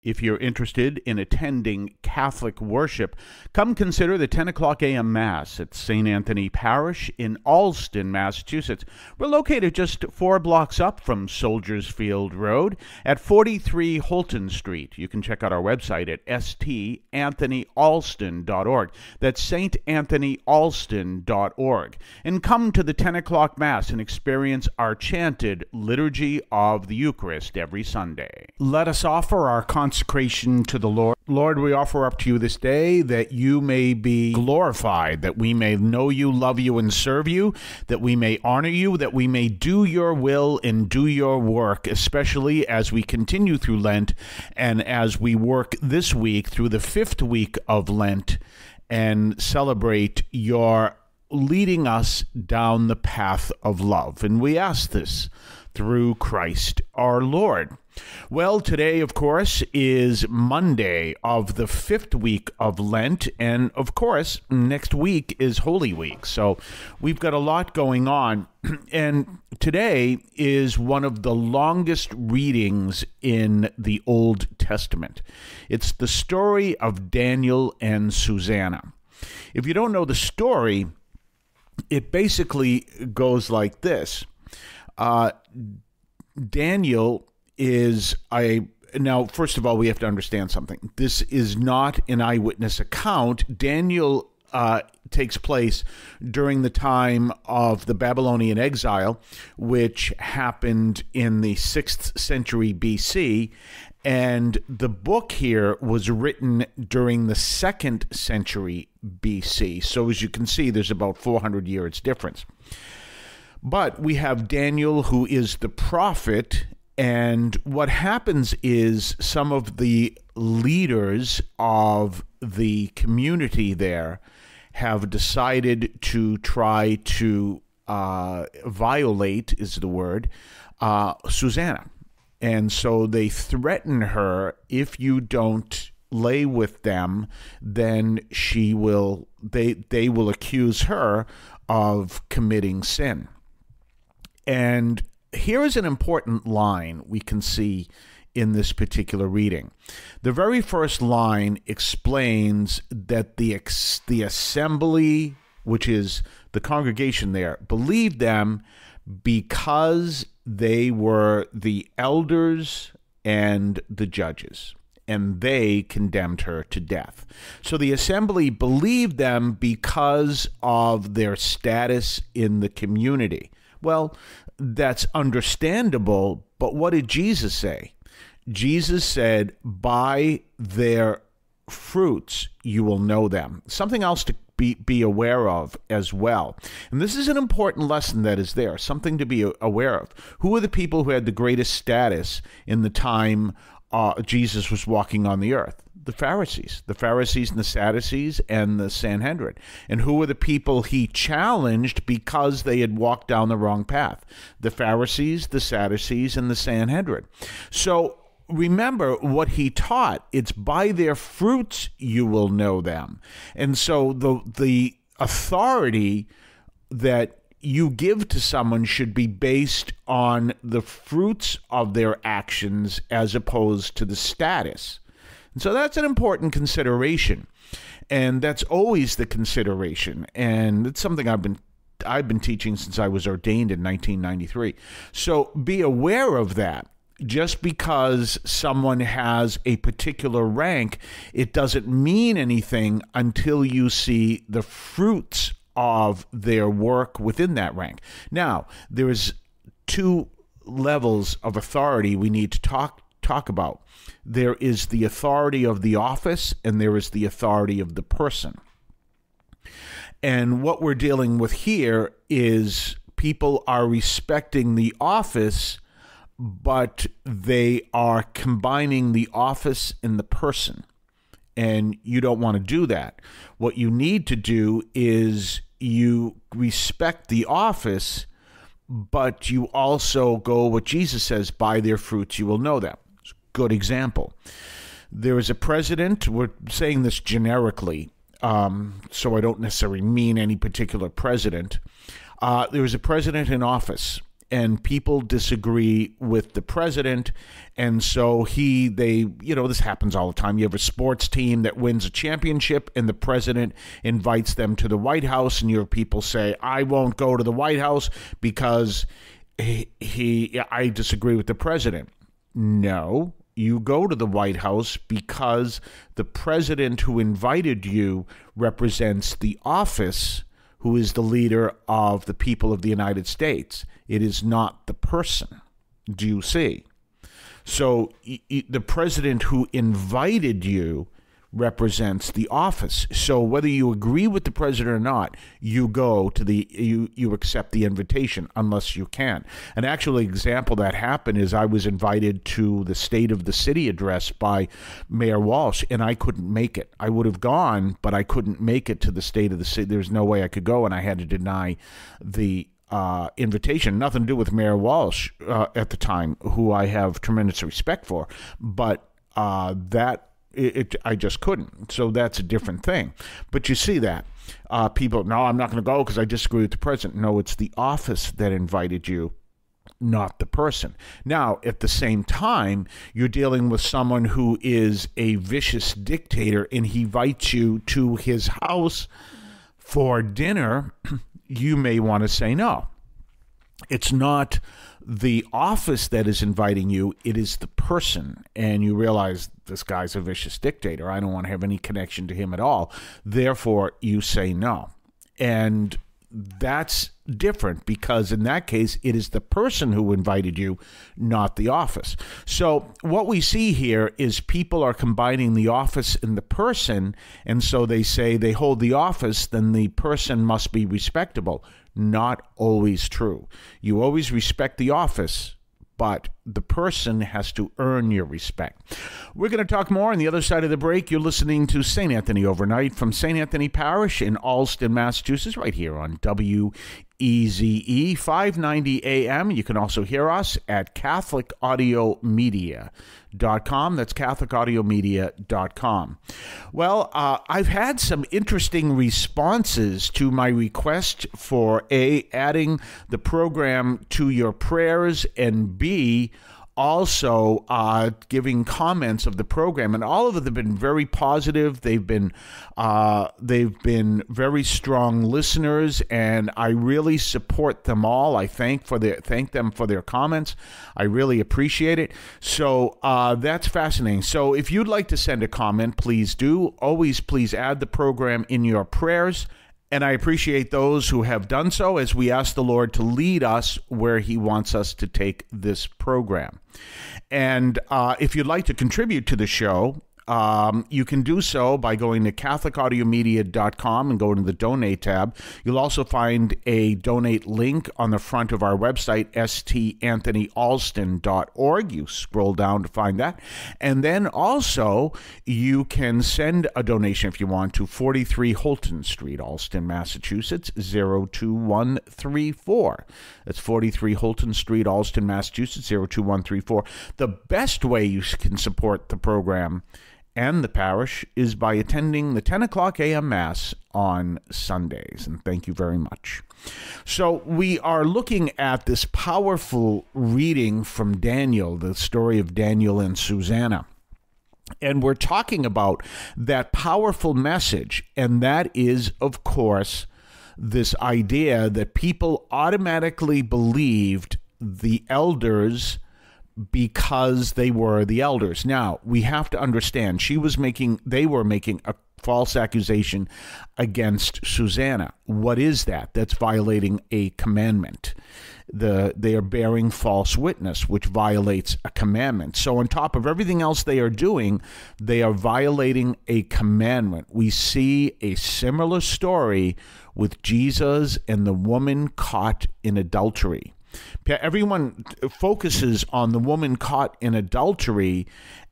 If you're interested in attending Catholic worship, come consider the 10 o'clock a.m. Mass at St. Anthony Parish in Allston, Massachusetts. We're located just 4 blocks up from Soldiers Field Road at 43 Holton Street. You can check out our website at stanthonyalston.org. That's saintanthonyalston.org. And come to the 10 o'clock Mass and experience our chanted Liturgy of the Eucharist every Sunday. Let us offer our consecration to the Lord. Lord, we offer up to you this day that you may be glorified, that we may know you, love you, and serve you, that we may honor you, that we may do your will and do your work, especially as we continue through Lent and as we work this week through the 5th week of Lent and celebrate your leading us down the path of love. And we ask this through Christ our Lord. Well, today, of course, is Monday of the 5th week of Lent, and of course, next week is Holy Week. So we've got a lot going on, and today is one of the longest readings in the Old Testament. It's the story of Daniel and Susanna. If you don't know the story, it basically goes like this. Daniel is now, first of all, we have to understand something. This is not an eyewitness account. Daniel takes place during the time of the Babylonian exile, which happened in the 6th century BC, and the book here was written during the 2nd century BC. So as you can see, there's about 400 years difference. But we have Daniel, who is the prophet, and what happens is some of the leaders of the community there have decided to try to violate, is the word, Susanna. And so they threaten her, if you don't lay with them, then they will accuse her of committing sin. And here is an important line we can see in this particular reading. The very first line explains that the assembly, which is the congregation there, believed them because they were the elders and the judges, and they condemned her to death. So the assembly believed them because of their status in the community. Well, that's understandable, but what did Jesus say? Jesus said, by their fruits you will know them. Something else to be aware of as well. And this is an important lesson that is there, something to be aware of. Who are the people who had the greatest status in the time Jesus was walking on the earth? The Pharisees and the Sadducees and the Sanhedrin. And who were the people he challenged because they had walked down the wrong path? The Pharisees, the Sadducees, and the Sanhedrin. So remember what he taught. It's by their fruits you will know them. And so the authority that you give to someone should be based on the fruits of their actions as opposed to the status. And so that's an important consideration, and that's always the consideration, and it's something I've been teaching since I was ordained in 1993. So be aware of that. Just because someone has a particular rank, it doesn't mean anything until you see the fruits of their work within that rank. Now, there's 2 levels of authority we need to talk about. There is the authority of the office, and there is the authority of the person. And what we're dealing with here is people are respecting the office, but they are combining the office and the person. And you don't want to do that. What you need to do is you respect the office, but you also go what Jesus says, by their fruits you will know them. Good example. There is a president, we're saying this generically, so I don't necessarily mean any particular president. There is a president in office, and people disagree with the president, and so this happens all the time. You have a sports team that wins a championship, and the president invites them to the White House, and you have people say, I won't go to the White House because I disagree with the president. No, you go to the White House because the president who invited you represents the office, who is the leader of the people of the United States. It is not the person. Do you see? So the president who invited you represents the office. So whether you agree with the president or not, you go to you accept the invitation unless you can. An actual example that happened is I was invited to the State of the City address by Mayor Walsh, and I couldn't make it. I would have gone, but I couldn't make it to the State of the City. There's no way I could go, and I had to deny the invitation. Nothing to do with Mayor Walsh at the time, who I have tremendous respect for, but I just couldn't. So that's a different thing. But you see that. People, no, I'm not going to go because I disagree with the president. No, it's the office that invited you, not the person. Now, at the same time, you're dealing with someone who is a vicious dictator, and he invites you to his house for dinner. You may want to say no. It's not the office that is inviting you, it is the person, and you realize this guy's a vicious dictator. I don't want to have any connection to him at all. Therefore, you say no. And that's different because in that case, it is the person who invited you, not the office. So what we see here is people are combining the office and the person, and so they say they hold the office, then the person must be respectable. Not always true. You always respect the office, but the person has to earn your respect. We're going to talk more on the other side of the break. You're listening to St. Anthony Overnight from St. Anthony Parish in Allston, Massachusetts, right here on WEZE 590 AM. You can also hear us at CatholicAudiomedia.com. That's CatholicAudiomedia.com. Well, I've had some interesting responses to my request for A, adding the program to your prayers, and B, also giving comments of the program, and all of them have been very positive. They've been very strong listeners, and I really support them all. I thank them for their comments. I really appreciate it. So that's fascinating. So if you'd like to send a comment, please do. Always please add the program in your prayers. And I appreciate those who have done so as we ask the Lord to lead us where he wants us to take this program. And if you'd like to contribute to the show, you can do so by going to CatholicAudiomedia.com and go to the Donate tab. You'll also find a donate link on the front of our website, stanthonyalston.org. You scroll down to find that. And then also, you can send a donation if you want to 43 Holton Street, Allston, Massachusetts, 02134. That's 43 Holton Street, Allston, Massachusetts, 02134. The best way you can support the program and the parish is by attending the 10 o'clock a.m. Mass on Sundays. And thank you very much. So we are looking at this powerful reading from Daniel, the story of Daniel and Susanna. And we're talking about that powerful message, and that is, of course, this idea that people automatically believed the elders because they were the elders. Now, we have to understand, they were making a false accusation against Susanna. What is that? That's violating a commandment. They are bearing false witness, which violates a commandment. So on top of everything else they are doing, they are violating a commandment. We see a similar story with Jesus and the woman caught in adultery. Everyone focuses on the woman caught in adultery,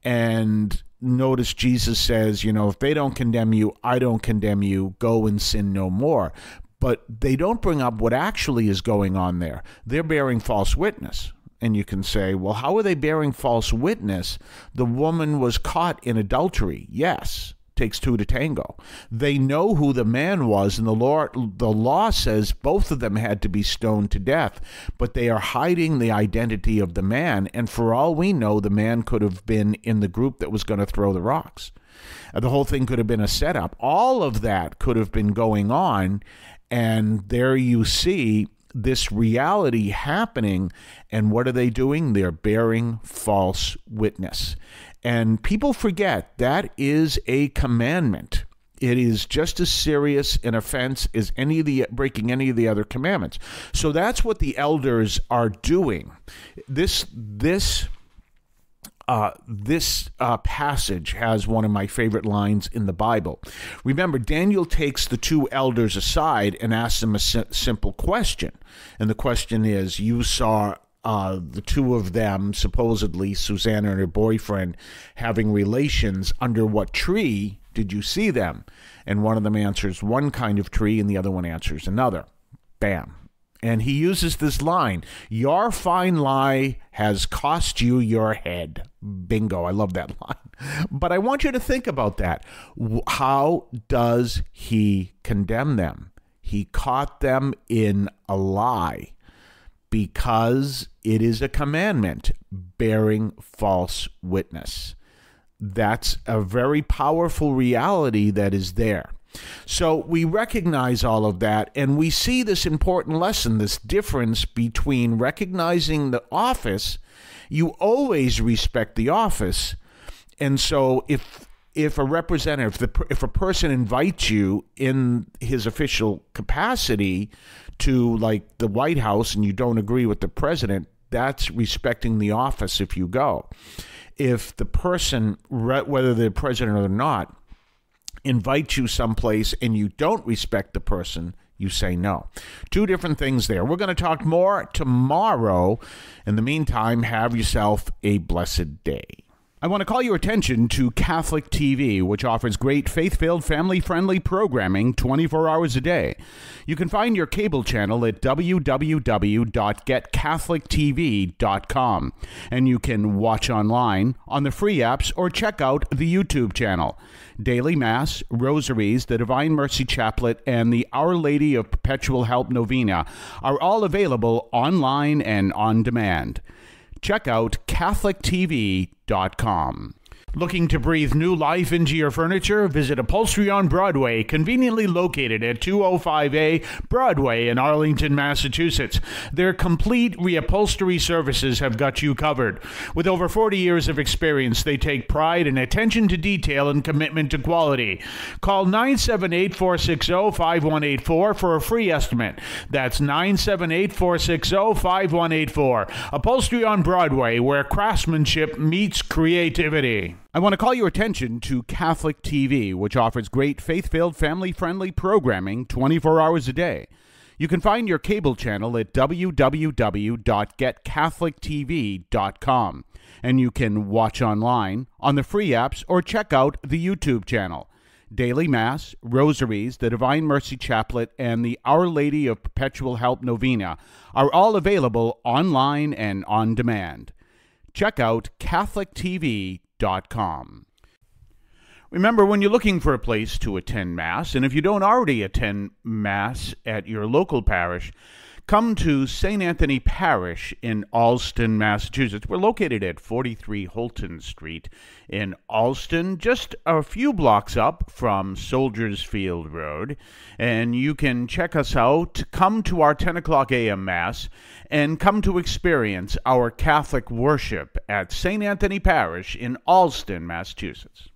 and notice Jesus says, if they don't condemn you, I don't condemn you. Go and sin no more. But they don't bring up what actually is going on there. They're bearing false witness. And you can say, well, how are they bearing false witness? The woman was caught in adultery. Yes, takes two to tango. They know who the man was, and the law says both of them had to be stoned to death, but they are hiding the identity of the man, and for all we know, the man could have been in the group that was going to throw the rocks. The whole thing could have been a setup. All of that could have been going on, and there you see this reality happening, and what are they doing? They're bearing false witness. And people forget that is a commandment. It is just as serious an offense as breaking any of the other commandments. So that's what the elders are doing. This passage has one of my favorite lines in the Bible. Remember, Daniel takes the two elders aside and asks them a simple question. And the question is, you saw the two of them, supposedly Susanna and her boyfriend, having relations. Under what tree did you see them? And one of them answers one kind of tree and the other one answers another. Bam. And he uses this line, your fine lie has cost you your head. Bingo. I love that line. But I want you to think about that. How does he condemn them? He caught them in a lie because it is a commandment, bearing false witness. That's a very powerful reality that is there. So we recognize all of that, and we see this important lesson, this difference between recognizing the office. You always respect the office. And so if a representative, if a person invites you in his official capacity to, like, the White House and you don't agree with the president, that's respecting the office if you go. If the person, whether they're president or not, invites you someplace and you don't respect the person, you say no. Two different things there. We're going to talk more tomorrow. In the meantime, have yourself a blessed day. I want to call your attention to Catholic TV, which offers great faith-filled, family-friendly programming 24 hours a day. You can find your cable channel at www.getcatholictv.com, and you can watch online on the free apps or check out the YouTube channel. Daily Mass, Rosaries, the Divine Mercy Chaplet, and the Our Lady of Perpetual Help Novena are all available online and on demand. Check out CatholicTV.com. Looking to breathe new life into your furniture? Visit Upholstery on Broadway, conveniently located at 205A Broadway in Arlington, Massachusetts. Their complete reupholstery services have got you covered. With over 40 years of experience, they take pride in attention to detail and commitment to quality. Call 978-460-5184 for a free estimate. That's 978-460-5184. Upholstery on Broadway, where craftsmanship meets creativity. I want to call your attention to Catholic TV, which offers great faith-filled, family-friendly programming 24 hours a day. You can find your cable channel at www.getcatholictv.com, and you can watch online on the free apps or check out the YouTube channel. Daily Mass, Rosaries, the Divine Mercy Chaplet, and the Our Lady of Perpetual Help Novena are all available online and on demand. Check out CatholicTV.com. Remember, when you're looking for a place to attend Mass, and if you don't already attend Mass at your local parish, come to St. Anthony Parish in Allston, Massachusetts. We're located at 43 Holton Street in Allston, just a few blocks up from Soldiers Field Road. And you can check us out, come to our 10 o'clock a.m. Mass, and come to experience our Catholic worship at St. Anthony Parish in Allston, Massachusetts.